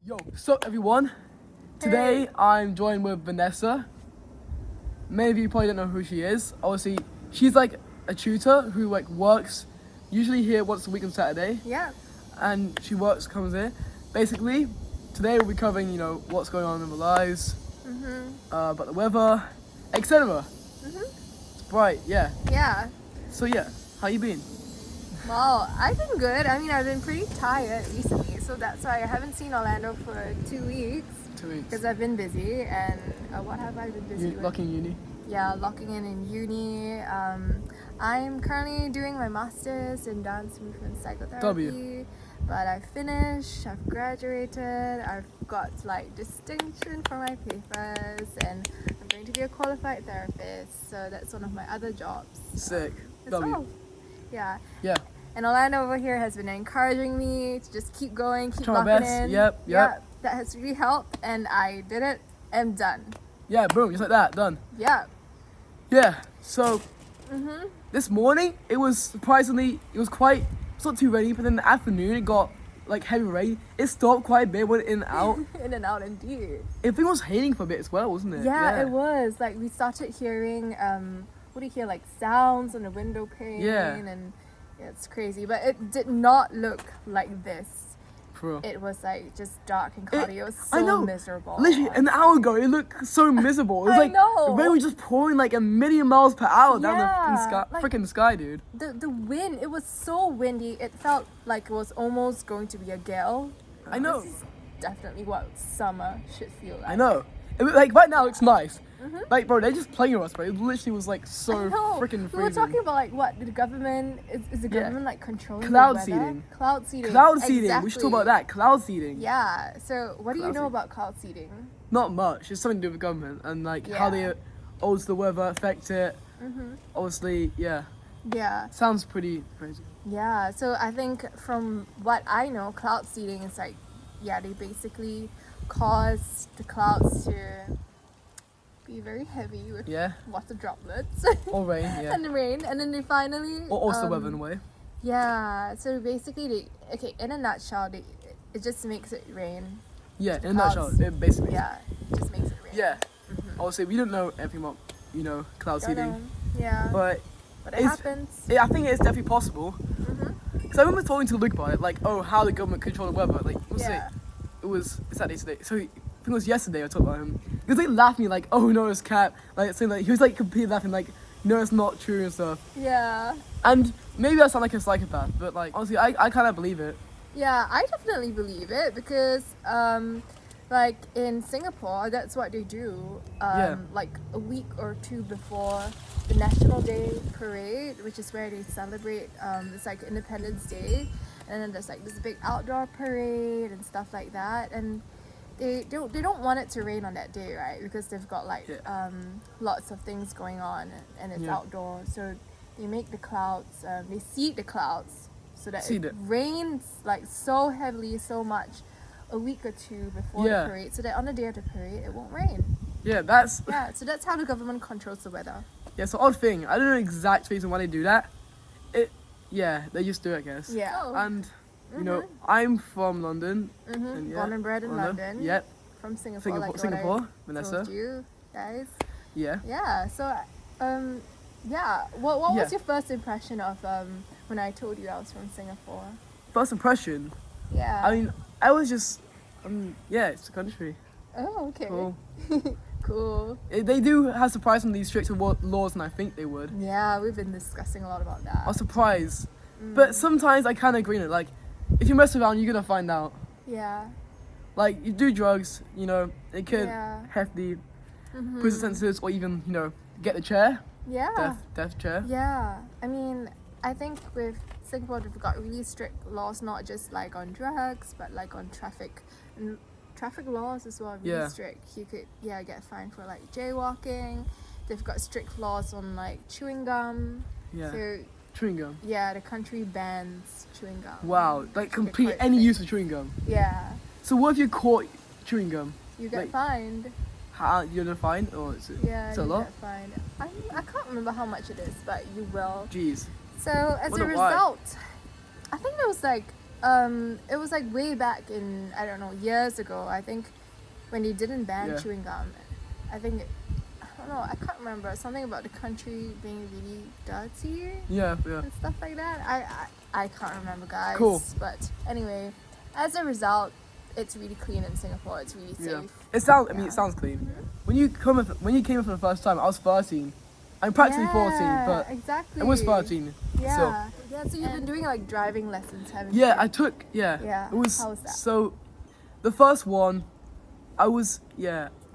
Yo, what's up everyone? Today I'm joined with Vanessa. Many of you probably don't know who she is. Obviously, she's like a tutor who like works usually here once a week on Saturday. Yeah. And she comes here. Basically, today we'll be covering, what's going on in our lives, about the weather, etc. It's bright, yeah. Yeah. So yeah, how you been? Well, I've been good. I mean, I've been pretty tired recently, so that's why I haven't seen Orlando for 2 weeks. 2 weeks. Because I've been busy, and what have I been busy with? Locking uni? Yeah, locking in uni. I'm currently doing my master's in dance movement psychotherapy. But I've finished, I've graduated, I've got like distinction for my papers, and I'm going to be a qualified therapist, so that's one of my other jobs. Sick. That's all. Yeah. Yeah. And Orlando over here has been encouraging me to just keep going, keep Try my locking best. in. Yep. That has really helped, and I did it. I'm done. Yeah, boom, just like that, done. Yeah. Yeah, so this morning it was surprisingly, it's not too rainy, but in the afternoon it got like heavy rain. It stopped quite a bit, went in and out. In and out indeed. I think it was hailing for a bit as well, wasn't it? Yeah, it was. Like we started hearing, what do you hear, like sounds on the window pane. Yeah. And it's crazy. But it did not look like this. For real. It was like just dark and cloudy. It was so I know. miserable. Literally an hour ago it looked so miserable. It was like the rain was just pouring like a million miles per hour down the freaking sky, like, sky, dude. The wind, it was so windy. It felt like it was almost going to be a gale. I know. This is definitely what summer should feel like. I know. Like right now it's nice. Like bro, they're just playing with us, bro. It literally was like so freaking freezing. We were talking about like what the government is the government like controlling cloud the weather? seeding. Cloud seeding. Cloud seeding. Exactly. We should talk about that. Cloud seeding. Yeah. So what do you know seeding. about cloud seeding? Not much. It's something to do with government and like how they alter the weather, affect it. Obviously, yeah. Yeah. Sounds pretty crazy. Yeah. So I think from what I know, cloud seeding is like, they basically cause the clouds to be very heavy with water droplets. Or rain, and the rain, and then they finally. Or also weather in a way. Yeah. So basically, in a nutshell, it just makes it rain. Yeah, in a nutshell, it basically. Yeah, it just makes it rain. Yeah. Obviously, we don't know everything about cloud seeding. Yeah. But it happens. I think it's definitely possible. Because I remember talking to Luke about it, like, how the government control the weather. Like, it was Saturday today. So I think it was yesterday I talked about him. He was like laughing like, oh no, it's cap. Like saying like he was like completely laughing like, no, it's not true and stuff. Yeah. And maybe I sound like a psychopath, but like honestly, I kind of believe it. Yeah, I definitely believe it because like in Singapore, that's what they do. Like a week or two before the National Day parade, which is where they celebrate it's like Independence Day, and then there's like this big outdoor parade and stuff like that, and they don't want it to rain on that day, right? Because they've got like lots of things going on and it's outdoors, so they make the clouds, they seed the clouds so that it rains like so heavily, so much a week or two before the parade, so that on the day of the parade it won't rain. So that's how the government controls the weather. Yeah, it's an odd thing. I don't know the exact reason why they do that. They just do it, I guess. Yeah. And I'm from London. And, born and bred in London. Yep. From Singapore. Like Singapore, what Vanessa. told you guys. Yeah. Yeah. So, what was your first impression of when I told you I was from Singapore? First impression. Yeah. I mean, I was just, it's a country. Oh, okay. Cool. Cool. They do have surprisingly stricter laws than I think they would. Yeah, we've been discussing a lot about that. I was surprised. But sometimes I kind of agree with it. Like, if you mess around, you're going to find out. Yeah. Like, you do drugs, it could hefty prison sentences or even, get the chair. Yeah. Death chair. Yeah. I mean, I think with Singapore, they've got really strict laws, not just like on drugs, but like on traffic. And traffic laws as well are really strict. You could get fined for like jaywalking. They've got strict laws on like chewing gum. Yeah. So, chewing gum. Yeah, the country bans chewing gum. Wow, like complete any use of chewing gum. Yeah. So what if you caught chewing gum? You get fined. How you're gonna fined or is it? Yeah, is it a lot? Get fined. I can't remember how much it is, but you will. Jeez. So as a result, I think there was like it was like way back in, I don't know, years ago. I think when they didn't ban Yeah. chewing gum. I think I don't know. I can't remember something about the country being really dirty Yeah. and stuff like that. I can't remember, guys. Cool. But anyway, as a result, it's really clean in Singapore. It's really Yeah. safe. It sounds. I mean, Yeah. it sounds clean. When you came in for the first time, I was 13. I'm practically 14, but exactly. I was 13. Yeah. Yeah. So you've been doing like driving lessons, haven't you? Yeah, I took. Yeah. Yeah. It was. How was that? So, the first one, I was. Yeah. It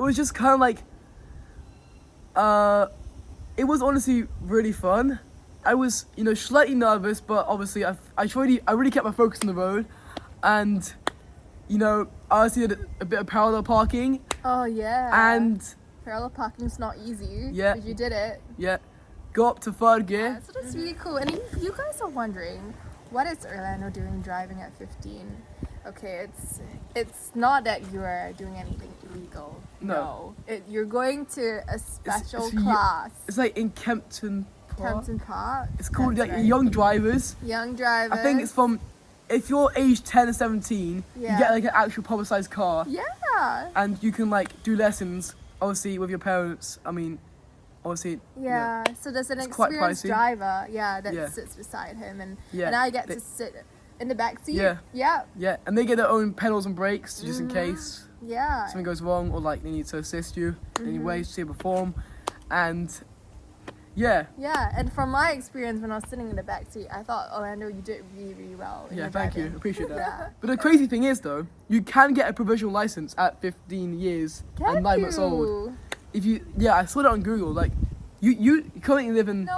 was just kind of like. It was honestly really fun. I was, slightly nervous, but obviously I really kept my focus on the road, and, I also did a bit of parallel parking, Oh yeah. and parallel parking's not easy. Yeah. But you did it. yeah, go up to third Yeah, gear. so that's really cool. And if you guys are wondering, what is Orlando doing driving at 15? Okay, it's not that you are doing anything illegal. No. You're going to a special it's class. It's like in Kempton Park. Kempton Park. It's called That's like right. young drivers. Young drivers. I think it's from, if you're age 10 or 17, Yeah. you get like an actual proper-sized car, Yeah. and you can like do lessons, obviously with your parents. I mean, obviously. Yeah. So there's an It's quite experienced pricey. driver, that Yeah. sits beside him, and Yeah, and I get they- to sit in the back seat. Yeah. Yeah. Yeah, and they get their own pedals and brakes just in Mhm. case Yeah. something goes wrong, or like they need to assist you in any Mm-hmm. way, shape, or form. And yeah, Yeah, and from my experience when I was sitting in the back seat, I thought, Orlando, you did really, really well. in yeah, your thank you, driving. appreciate that. Yeah. But the crazy thing is though, you can get a provisional license at 15 years Can and 9 months old. you? If you, I saw that on Google. Like, you currently live in No,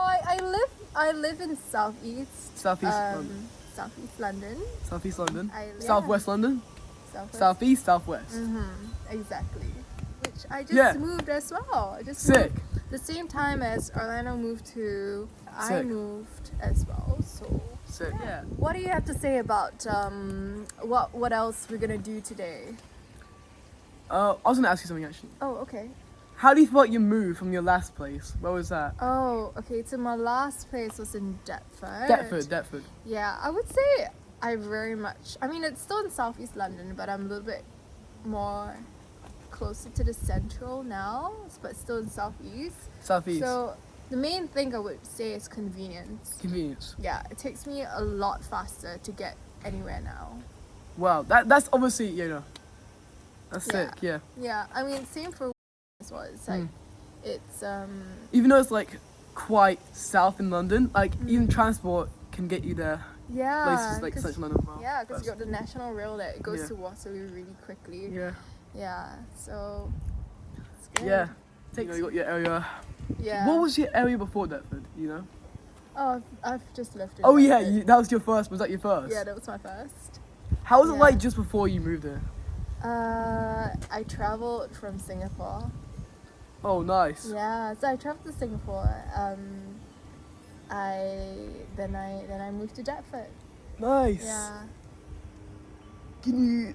I live in southeast. Southeast London. Southeast London. Southeast London, Yeah. Southwest London, Southwest. Southeast, Southwest. Exactly. Which I just Yeah. moved as well. I just Sick. moved the same time as Orlando moved to. I Sick. moved as well. So, Sick. Yeah. what do you have to say about what else we're gonna do today? I was gonna ask you something actually. Oh, okay. How do you feel like you moved from your last place? Where was that? Oh, okay. So my last place was in Deptford. Deptford. Yeah, I would say I very much. I mean, it's still in southeast London, but I'm a little bit more closer to the central now, but still in southeast. Southeast. So the main thing I would say is convenience. Convenience. Yeah, it takes me a lot faster to get anywhere now. Wow, that's obviously, that's Yeah. sick, yeah. Yeah, I mean, same for as well. It's like, Mm. it's Even though it's like quite south in London, like even transport can get you there. yeah. Places like 'cause- central London. Well, Yeah, because you got the national rail that goes Yeah. to Waterloo really quickly. Yeah. Yeah, so it's good. Yeah. Takes, You got your area. yeah. What was your area before Deptford, Oh, I've just left it. Oh yeah, that was your first. Was that your first? Yeah, that was my first. How was it yeah. like just before you moved there? I traveled from Singapore. Oh, nice. Yeah, so I traveled to Singapore. Then I moved to Deptford. Nice. Yeah. Can you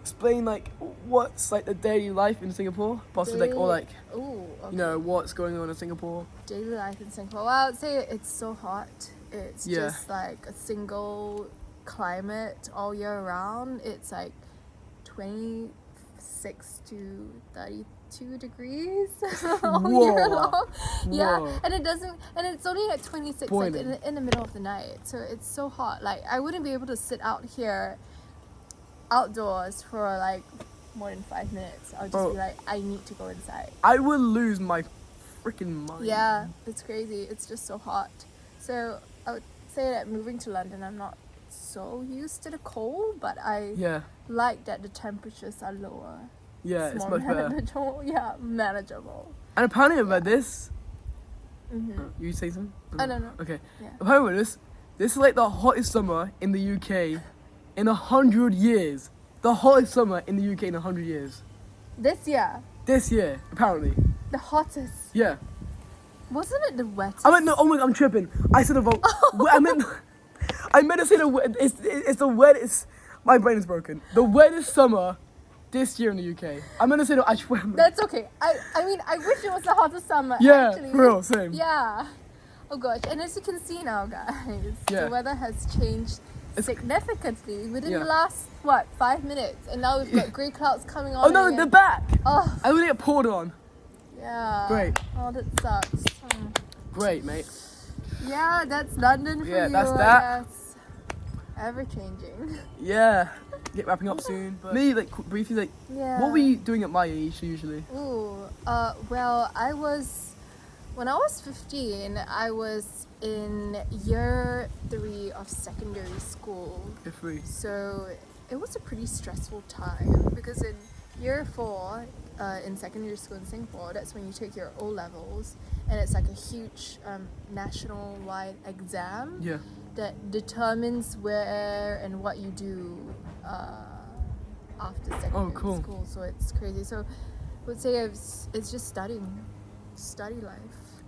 explain like what's like the daily life in Singapore? Possibly like, or like, Ooh, okay. what's going on in Singapore? Daily life in Singapore. Well, I'd say it's so hot. It's Yeah. just like a single climate all year round. It's like 26 to 32 degrees all year Whoa. long. Yeah, Whoa. and it's only at 26 like Boiling. in the middle of the night. So it's so hot. Like I wouldn't be able to sit out here outdoors for like more than 5 minutes. I'll just Bro. be like, I need to go inside. I would lose my freaking mind. Yeah, it's crazy. It's just so hot. So I would say that moving to London, I'm not so used to the cold, but I Yeah. like that the temperatures are lower. Yeah, it's more much better. manageable. Yeah, manageable. And apparently about this, Mm-hmm. you say something? I don't know. Okay. Yeah. Apparently this is like the hottest summer in the UK in 100 years. The hottest summer in the UK in 100 years. This year, This year, apparently. the hottest. Yeah. Wasn't it the wettest? I meant no. Oh my god, I'm tripping. I said the wrong. I meant to say it's the wettest. My brain is broken. The wettest summer this year in the UK. I meant to say I swear. That's okay. I mean, I wish it was the hottest summer. Yeah, actually. for real, same. Yeah. Oh gosh, and as you can see now, guys, Yeah. the weather has changed significantly within Yeah. the last, 5 minutes? And now we've got grey clouds coming on. Oh no, again. they're back! Oh, I really get poured on. yeah. Great. Oh, that sucks. Great, mate. Yeah, that's London for Yeah, you, that's I that. guess. Ever changing. Yeah. Get wrapping up soon. But maybe like briefly, like, Yeah. what were you doing at my age usually? Ooh, well, when I was 15, I was in year 3 of secondary school. You're free. So it was a pretty stressful time because in year 4, in secondary school in Singapore, that's when you take your O levels, and it's like a huge national-wide exam Yeah. that determines where and what you do after secondary cool. school. So it's crazy. So I would say it's just study life.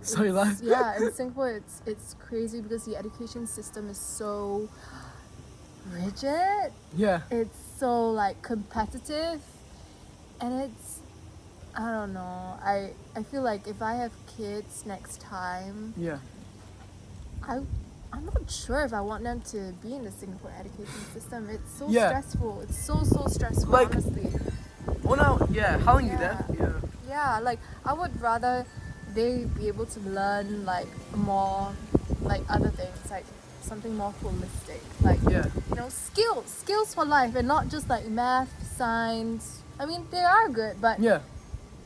Study It's- life? Yeah, in Singapore it's crazy because the education system is so rigid. Yeah. It's so like competitive, and it's, I don't know. I feel like if I have kids next time, Yeah. I'm not sure if I want them to be in the Singapore education system. It's so Yeah. stressful. It's so stressful, Like- honestly. Well, now, yeah. How long are you Yeah. there? Yeah. Yeah, like I would rather they be able to learn like more, like other things, like something more holistic, like Yeah. skills for life, and not just like math, science. I mean, they are good, but Yeah.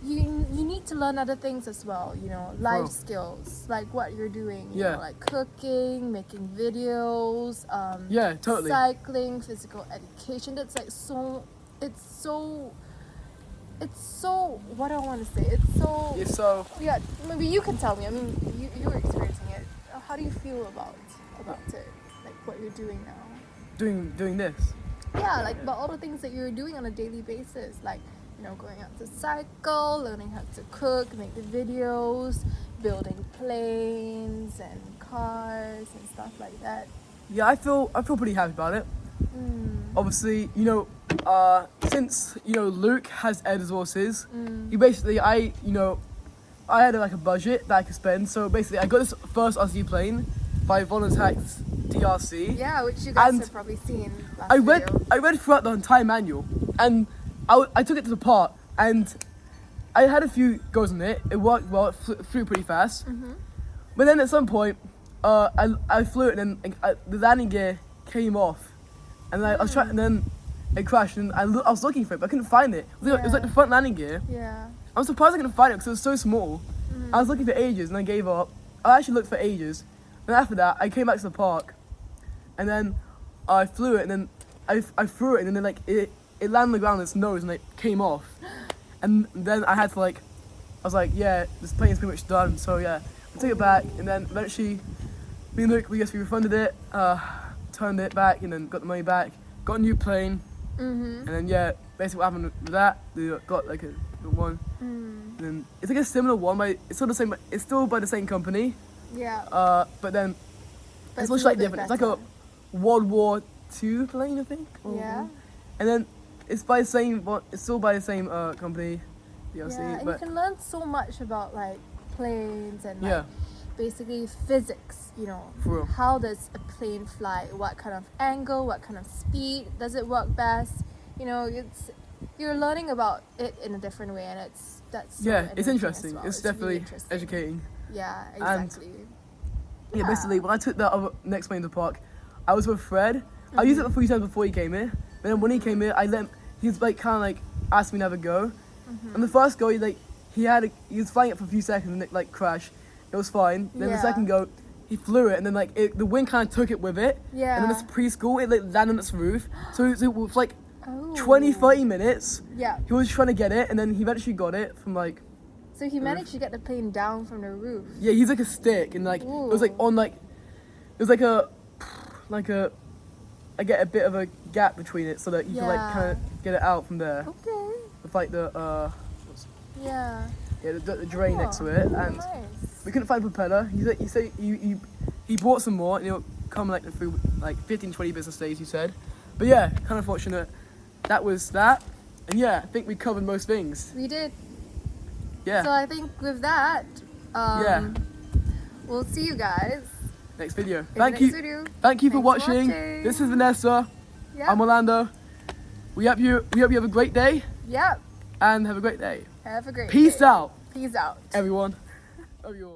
you need to learn other things as well. Life Bro. skills, like what you're doing. Yeah. Like cooking, making videos, Yeah. Totally. cycling, physical education. That's like so. It's so. What do I want to say? It's so. Yeah. So. Yeah, maybe you can tell me. I mean, you were experiencing it. How do you feel about it? Like what you're doing now? Doing this. Yeah, like about all the things that you're doing on a daily basis, like going out to cycle, learning how to cook, make the videos, building planes and cars and stuff like that. Yeah. I feel pretty happy about it. Obviously, since Luke has air resources, he basically I had like a budget that I could spend. So basically, I got this first RC plane by Voluntex DRC. Yeah, which you guys And have probably seen last I video. read throughout the entire manual, and I took it to the park, and I had a few goes on it. It worked well. It flew pretty fast. But then at some point, I flew it, and then the landing gear came off, and I was trying, and then it crashed, and I was looking for it, but I couldn't find it. It was like the front landing gear. Yeah. I'm surprised I couldn't find it because it was so small. I was looking for ages, and I gave up. I actually looked for ages, and after that, I came back to the park, and then I flew it, and then I threw it, and then like it landed on the ground on its nose, and it came off. And then I had to I was like, yeah, this plane's pretty much done. So yeah, I took it back, and then eventually, me and Luke, we refunded it, turned it back, and then got the money back, got a new plane, and then yeah, basically what happened with that, we got like a good one. And then it's like a similar one, but it's still the same. It's still by the same company, Yeah. but then But it's a much like little bit different. It's like a World War II plane, I think. Yeah. And then it's by the same. It's still by the same company, DLC. Yeah, and but you can learn so much about like planes and like yeah, basically physics. For real. How does a plane fly? What kind of angle? What kind of speed does it work best? You're learning about it in a different way, and that's so yeah, it's enriching as interesting. well. It's really definitely interesting. educating. Yeah, And- exactly. Yeah, basically, when I took the other next plane to the park, I was with Fred. I used it a few times before he came here. But then when he came here, he was like kind of like asked me to have a go. And the first go, he was flying it for a few seconds and it like crashed. It was fine. Then the Yeah. second go, he flew it, and then the wind kind of took it with it. Yeah. And then this preschool, it landed on its roof. So it was like Oh. 20-30 minutes. Yeah. He was trying to get it, and then he eventually got it from like. So he managed to get the plane down from the roof. Yeah, he's like a stick, and like it was like Ooh. on like, it was like a, I get a bit of a gap between it so that you can like Yeah. kind of get it out from there. Okay. With like the Yeah. the drain next to it, and Nice. we couldn't find a propeller. He said he bought some more, and it'll come like through like 15-20 business days. He said, but yeah, kind of fortunate. That was that, and yeah, I think we covered most things. We did. Yeah. So I think with that, Yeah. we'll see you guys next video. in Thank the you. next video. Thank you for Thanks for watching. watching. This is Vanessa. Yep. I'm Orlando. We hope you have a great day Yep. and have a great day. Have a great Peace day. out, Peace out. everyone. Love you all.